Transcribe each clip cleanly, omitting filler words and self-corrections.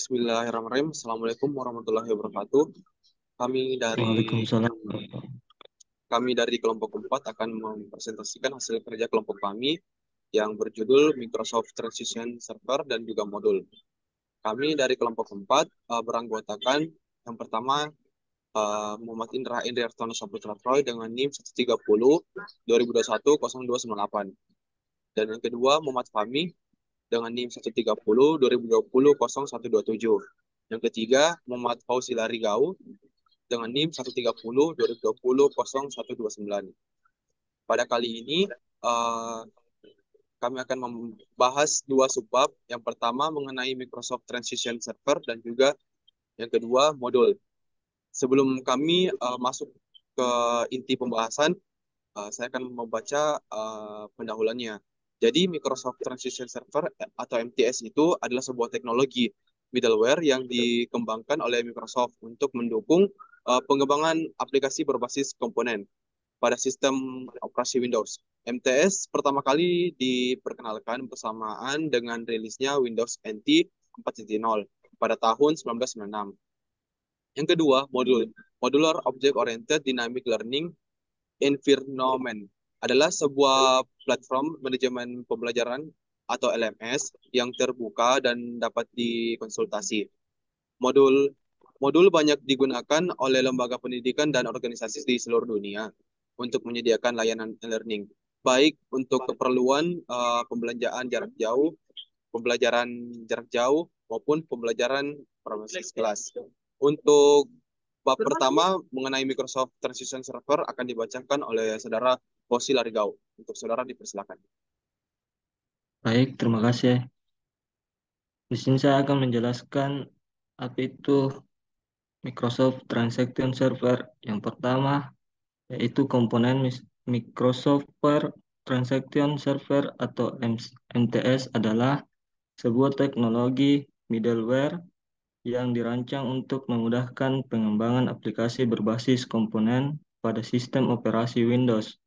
Bismillahirrahmanirrahim. Assalamualaikum warahmatullahi wabarakatuh. Kami dari Waalaikumsalam. kami dari kelompok 4 akan mempresentasikan hasil kerja kelompok kami yang berjudul Microsoft Transition Server dan juga modul. Kami dari kelompok 4 beranggotakan yang pertama Muhammad Indra Indriartono Saputra Troy dengan NIM 130 2021 0298. Dan yang kedua Muhammad Fahmi dengan NIM 130 2020 0127. Yang ketiga Muhammad Fauzi Larigau dengan NIM 130 2020 0129. Pada kali ini eh, kami akan membahas dua subbab. Yang pertama mengenai Microsoft Transition Server dan juga yang kedua modul. Sebelum kami masuk ke inti pembahasan, saya akan membaca pendahuluannya. Jadi Microsoft Transition Server atau MTS itu adalah sebuah teknologi middleware yang dikembangkan oleh Microsoft untuk mendukung pengembangan aplikasi berbasis komponen pada sistem operasi Windows. MTS pertama kali diperkenalkan bersamaan dengan rilisnya Windows NT 4.0 pada tahun 1996. Yang kedua, modul. Modular Object Oriented Dynamic Learning Environment adalah sebuah platform manajemen pembelajaran atau LMS yang terbuka dan dapat dikonsultasi. Modul modul banyak digunakan oleh lembaga pendidikan dan organisasi di seluruh dunia untuk menyediakan layanan e-learning, baik untuk keperluan pembelajaran jarak jauh maupun pembelajaran berbasis kelas. Untuk bab pertama mengenai Microsoft Transition Server akan dibacakan oleh saudara Hosi Larigau. Untuk saudara dipersilakan. Baik, terima kasih. Di sini saya akan menjelaskan apa itu Microsoft Transaction Server. Yang pertama, yaitu komponen Microsoft Transaction Server atau MTS adalah sebuah teknologi middleware yang dirancang untuk memudahkan pengembangan aplikasi berbasis komponen pada sistem operasi Windows.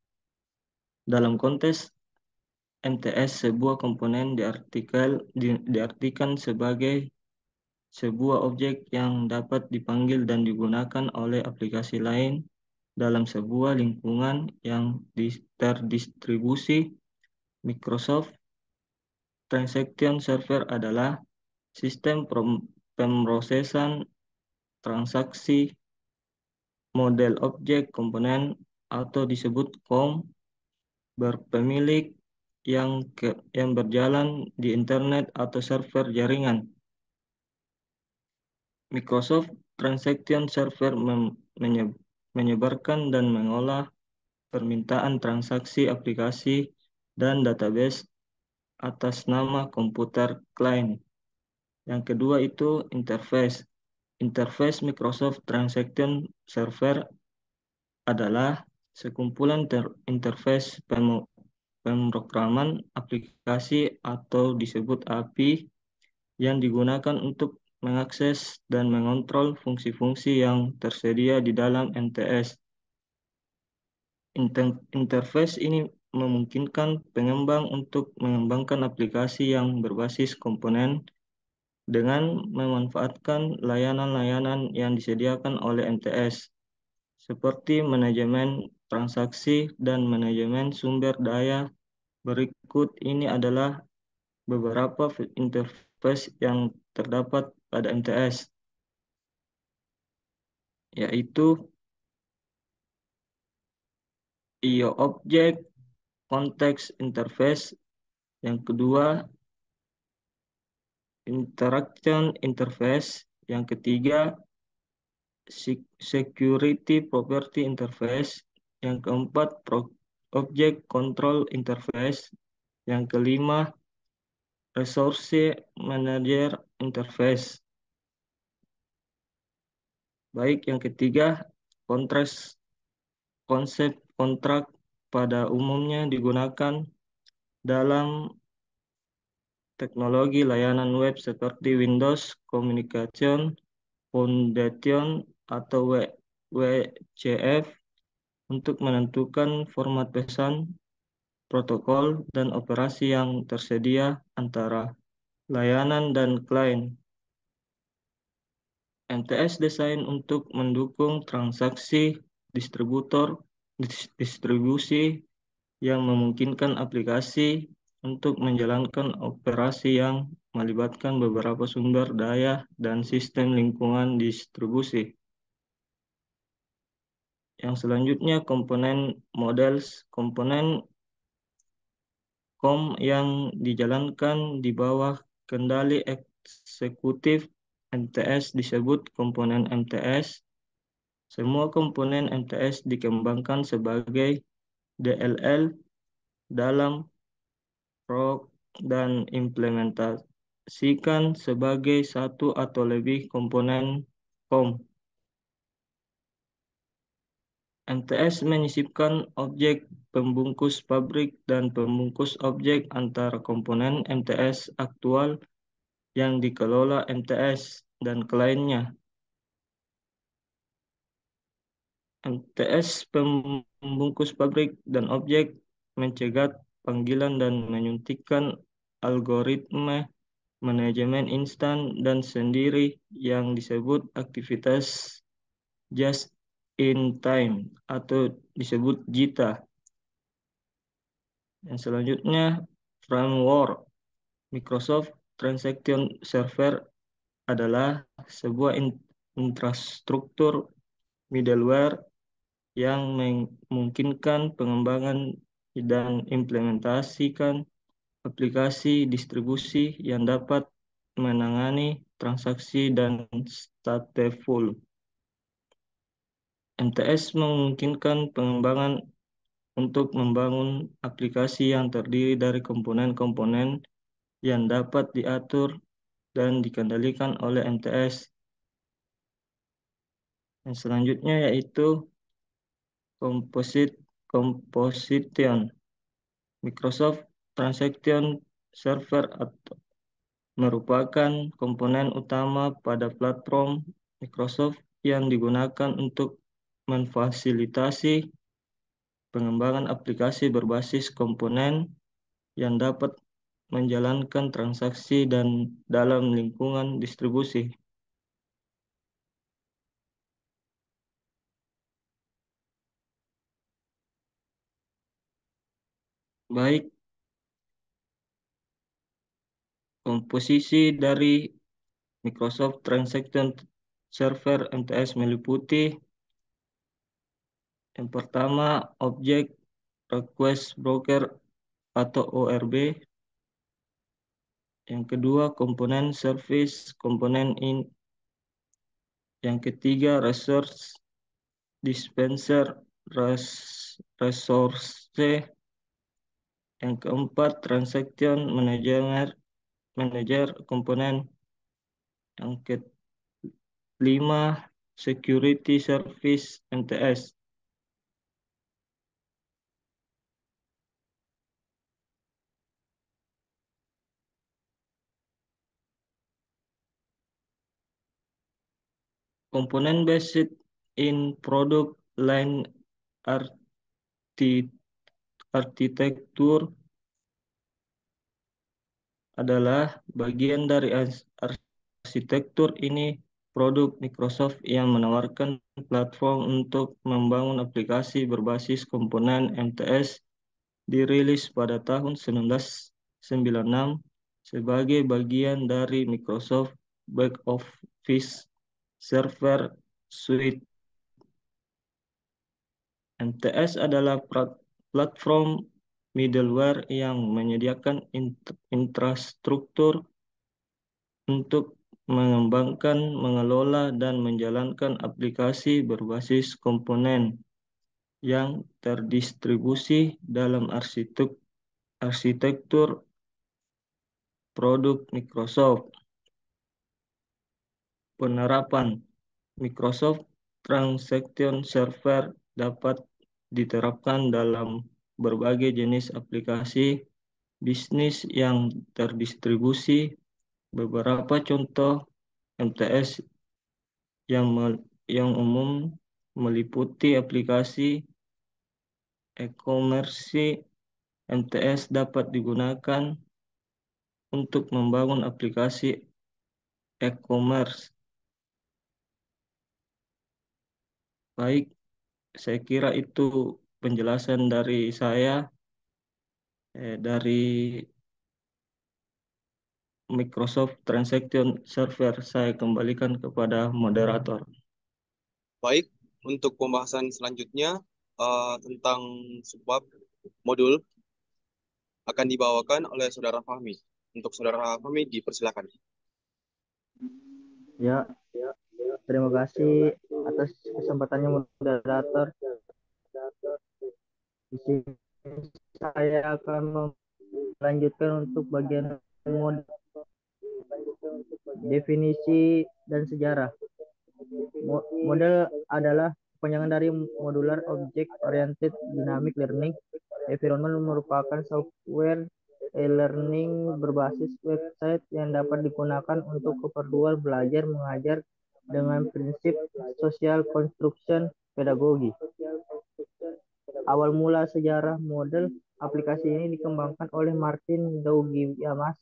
Dalam konteks MTS, sebuah komponen diartikan sebagai sebuah objek yang dapat dipanggil dan digunakan oleh aplikasi lain dalam sebuah lingkungan yang terdistribusi. Microsoft Transaction Server adalah sistem pemrosesan transaksi model objek komponen atau disebut COM berpemilik yang berjalan di internet atau server jaringan. Microsoft Transaction Server menyebarkan dan mengolah permintaan transaksi aplikasi dan database atas nama komputer klien. Yang kedua itu interface. Interface Microsoft Transaction Server adalah sekumpulan interface pemrograman aplikasi atau disebut API yang digunakan untuk mengakses dan mengontrol fungsi-fungsi yang tersedia di dalam MTS. Interface ini memungkinkan pengembang untuk mengembangkan aplikasi yang berbasis komponen dengan memanfaatkan layanan-layanan yang disediakan oleh MTS, seperti manajemen transaksi dan manajemen sumber daya. Berikut ini adalah beberapa interface yang terdapat pada MTS, yaitu IO Object, Context Interface, yang kedua Interaction Interface, yang ketiga Security Property Interface, yang keempat Object Control Interface, yang kelima Resource Manager Interface. Baik, yang ketiga konsep kontrak pada umumnya digunakan dalam teknologi layanan web seperti Windows Communication Foundation atau WCF untuk menentukan format pesan, protokol, dan operasi yang tersedia antara layanan dan klien. MTS desain untuk mendukung transaksi distributor distribusi yang memungkinkan aplikasi untuk menjalankan operasi yang melibatkan beberapa sumber daya dan sistem lingkungan distribusi. Yang selanjutnya komponen models, komponen COM yang dijalankan di bawah kendali eksekutif MTS disebut komponen MTS. Semua komponen MTS dikembangkan sebagai DLL dalam prog dan implementasikan sebagai satu atau lebih komponen COM. MTS menyisipkan objek pembungkus pabrik dan pembungkus objek antara komponen MTS aktual yang dikelola MTS dan kliennya. MTS pembungkus pabrik dan objek mencegat panggilan dan menyuntikkan algoritma manajemen instan dan sendiri yang disebut aktivitas just in time atau disebut JITA. Yang selanjutnya framework Microsoft Transaction Server adalah sebuah infrastruktur middleware yang memungkinkan pengembangan dan implementasikan aplikasi distribusi yang dapat menangani transaksi dan stateful. MTS memungkinkan pengembangan untuk membangun aplikasi yang terdiri dari komponen-komponen yang dapat diatur dan dikendalikan oleh MTS. Yang selanjutnya yaitu composition. Microsoft Transaction Server merupakan komponen utama pada platform Microsoft yang digunakan untuk memfasilitasi pengembangan aplikasi berbasis komponen yang dapat menjalankan transaksi dan dalam lingkungan distribusi. Baik, komposisi dari Microsoft Transaction Server MTS meliputi yang pertama objek request broker atau ORB, yang kedua komponen service komponen in, yang ketiga resource dispenser resource, yang keempat transaction manager komponen, yang kelima security service MTS. Komponen based in product line arsitektur adalah bagian dari arsitektur ini produk Microsoft yang menawarkan platform untuk membangun aplikasi berbasis komponen MTS dirilis pada tahun 1996 sebagai bagian dari Microsoft Back Office Server Suite. MTS adalah platform middleware yang menyediakan infrastruktur untuk mengembangkan, mengelola, dan menjalankan aplikasi berbasis komponen yang terdistribusi dalam arsitektur produk Microsoft. Penerapan Microsoft Transaction Server dapat diterapkan dalam berbagai jenis aplikasi bisnis yang terdistribusi. Beberapa contoh MTS yang umum meliputi aplikasi e-commerce. MTS dapat digunakan untuk membangun aplikasi e-commerce Baik, saya kira itu penjelasan dari saya, dari Microsoft Transaction Server. Saya kembalikan kepada moderator. Baik, untuk pembahasan selanjutnya tentang subbab modul akan dibawakan oleh Saudara Fahmi. Untuk Saudara Fahmi dipersilakan. Ya, terima kasih atas kesempatannya moderator. Di sini saya akan melanjutkan untuk bagian definisi dan sejarah. Model adalah kepanjangan dari Modular Object Oriented Dynamic Learning Environment, merupakan software e-learning berbasis website yang dapat digunakan untuk keperluan belajar mengajar dengan prinsip social construction pedagogi. Awal mula sejarah model aplikasi ini dikembangkan oleh Martin Dougiamas,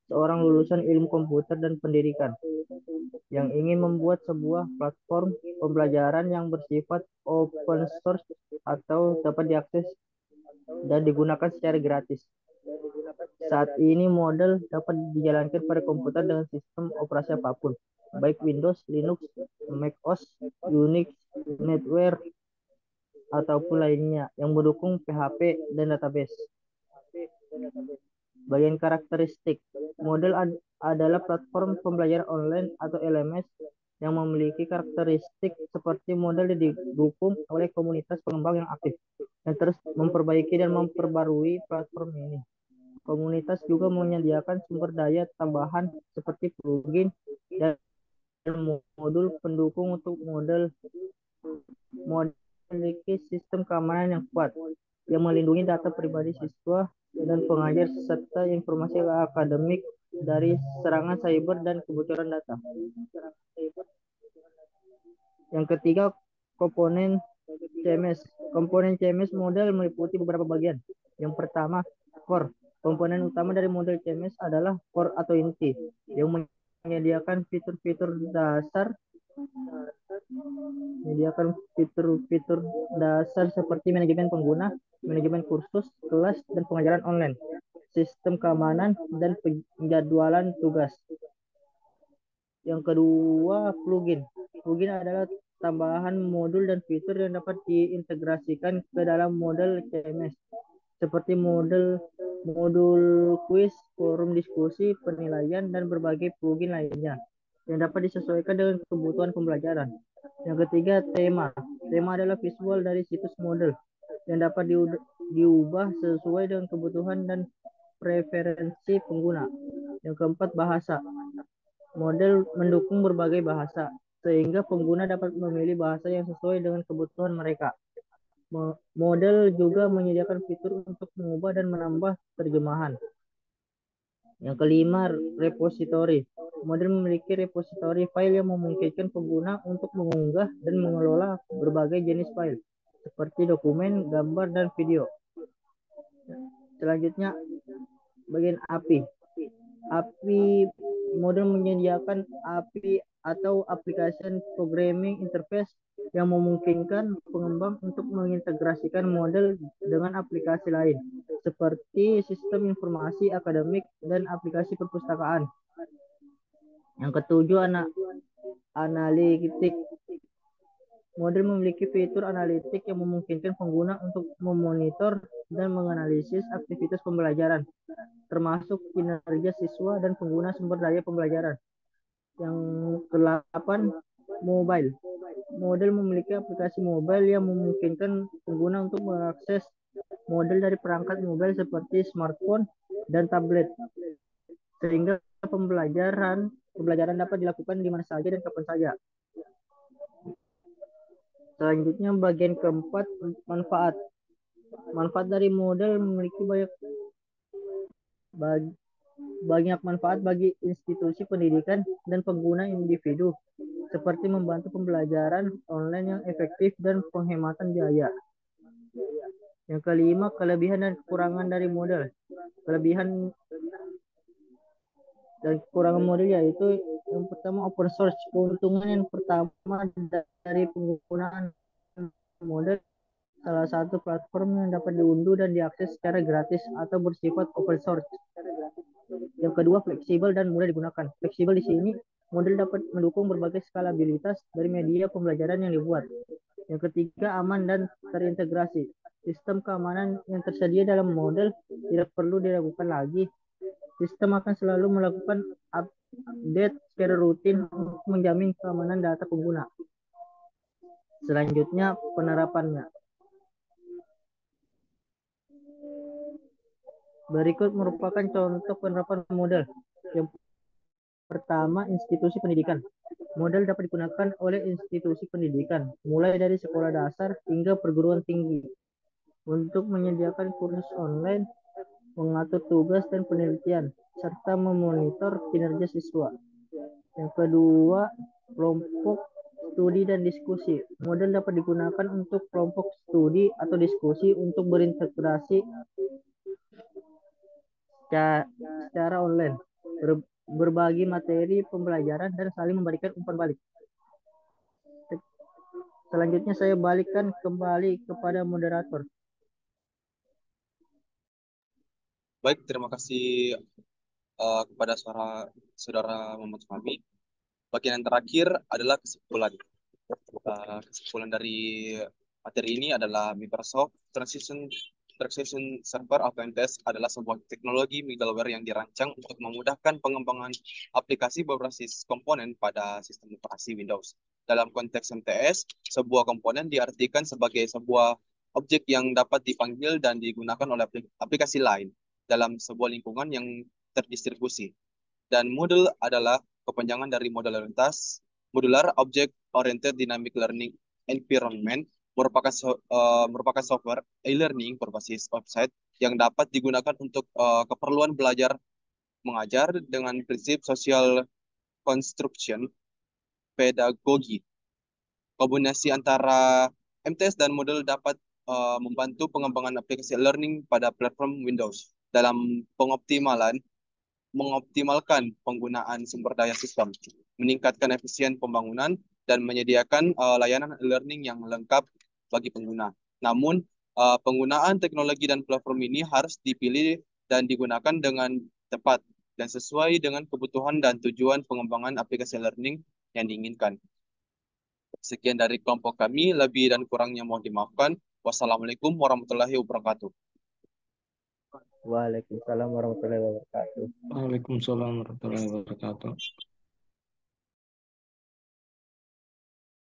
seorang lulusan ilmu komputer dan pendidikan, yang ingin membuat sebuah platform pembelajaran yang bersifat open source atau dapat diakses dan digunakan secara gratis. Saat ini model dapat dijalankan pada komputer dengan sistem operasi apapun, baik Windows, Linux, macOS, Unix, NetWare, ataupun lainnya yang mendukung PHP dan database. Bagian karakteristik, model adalah platform pembelajaran online atau LMS yang memiliki karakteristik seperti model didukung oleh komunitas pengembang yang aktif dan terus memperbaiki dan memperbarui platform ini. Komunitas juga menyediakan sumber daya tambahan seperti plugin dan modul pendukung untuk model memiliki sistem keamanan yang kuat yang melindungi data pribadi siswa dan pengajar serta informasi akademik dari serangan cyber dan kebocoran data. Yang ketiga, komponen CMS. Komponen CMS model meliputi beberapa bagian. Yang pertama, core. Komponen utama dari model CMS adalah core atau inti yang menyediakan fitur-fitur dasar seperti manajemen pengguna, manajemen kursus, kelas, dan pengajaran online, sistem keamanan, dan penjadwalan tugas. Yang kedua, plugin. Plugin adalah tambahan modul dan fitur yang dapat diintegrasikan ke dalam model CMS, seperti modul kuis, forum diskusi, penilaian, dan berbagai plugin lainnya yang dapat disesuaikan dengan kebutuhan pembelajaran. Yang ketiga, tema. Tema adalah visual dari situs model yang dapat diubah sesuai dengan kebutuhan dan preferensi pengguna. Yang keempat, bahasa. Model mendukung berbagai bahasa, sehingga pengguna dapat memilih bahasa yang sesuai dengan kebutuhan mereka. Model juga menyediakan fitur untuk mengubah dan menambah terjemahan. Yang kelima, repository. Model memiliki repository file yang memungkinkan pengguna untuk mengunggah dan mengelola berbagai jenis file, seperti dokumen, gambar, dan video. Selanjutnya, bagian API. API model menyediakan API atau Application Programming Interface yang memungkinkan pengembang untuk mengintegrasikan model dengan aplikasi lain seperti sistem informasi akademik dan aplikasi perpustakaan. Yang ketujuh, analitik. Model memiliki fitur analitik yang memungkinkan pengguna untuk memonitor dan menganalisis aktivitas pembelajaran, termasuk kinerja siswa dan pengguna sumber daya pembelajaran. Yang kedelapan, mobile. Model memiliki aplikasi mobile yang memungkinkan pengguna untuk mengakses model dari perangkat mobile seperti smartphone dan tablet, sehingga pembelajaran dapat dilakukan di mana saja dan kapan saja. Selanjutnya, bagian keempat, manfaat. Manfaat dari model memiliki banyak manfaat bagi institusi pendidikan dan pengguna individu, seperti membantu pembelajaran online yang efektif dan penghematan biaya. Yang kelima, kelebihan dan kekurangan dari model. Kelebihan dan kekurangan model yaitu yang pertama, open source. Keuntungan yang pertama dari penggunaan Moodle salah satu platform yang dapat diunduh dan diakses secara gratis atau bersifat open source. Yang kedua, fleksibel dan mudah digunakan. Fleksibel di sini, Moodle dapat mendukung berbagai skalabilitas dari media pembelajaran yang dibuat. Yang ketiga, aman dan terintegrasi. Sistem keamanan yang tersedia dalam Moodle tidak perlu diragukan lagi. Sistem akan selalu melakukan update secara rutin untuk menjamin keamanan data pengguna. Selanjutnya, penerapannya. Berikut merupakan contoh penerapan Moodle. Yang pertama, institusi pendidikan. Moodle dapat digunakan oleh institusi pendidikan, mulai dari sekolah dasar hingga perguruan tinggi, untuk menyediakan kursus online, mengatur tugas dan penelitian, serta memonitor kinerja siswa. Yang kedua, kelompok studi dan diskusi. Moodle dapat digunakan untuk kelompok studi atau diskusi untuk berintegrasi secara online, berbagi materi pembelajaran, dan saling memberikan umpan balik. Selanjutnya saya balikkan kembali kepada moderator. Baik, terima kasih kepada saudara Muhammad Fahmi. Bagian yang terakhir adalah kesimpulan. Kesimpulan dari materi ini adalah Microsoft Transition Server atau MTS adalah sebuah teknologi middleware yang dirancang untuk memudahkan pengembangan aplikasi berbasis komponen pada sistem operasi Windows. Dalam konteks MTS, sebuah komponen diartikan sebagai sebuah objek yang dapat dipanggil dan digunakan oleh aplikasi lain dalam sebuah lingkungan yang terdistribusi. Dan modul adalah kepanjangan dari modularitas, Modular Object Oriented Dynamic Learning Environment, merupakan software e-learning berbasis website yang dapat digunakan untuk keperluan belajar mengajar dengan prinsip social construction pedagogi. Kombinasi antara MTS dan modul dapat membantu pengembangan aplikasi learning pada platform Windows dalam mengoptimalkan penggunaan sumber daya sistem, meningkatkan efisien pembangunan, dan menyediakan layanan learning yang lengkap bagi pengguna. Namun, penggunaan teknologi dan platform ini harus dipilih dan digunakan dengan tepat dan sesuai dengan kebutuhan dan tujuan pengembangan aplikasi learning yang diinginkan. Sekian dari kelompok kami, lebih dan kurangnya mohon dimaafkan. Wassalamualaikum warahmatullahi wabarakatuh. Waalaikumsalam warahmatullahi wabarakatuh. Waalaikumsalam warahmatullahi wabarakatuh.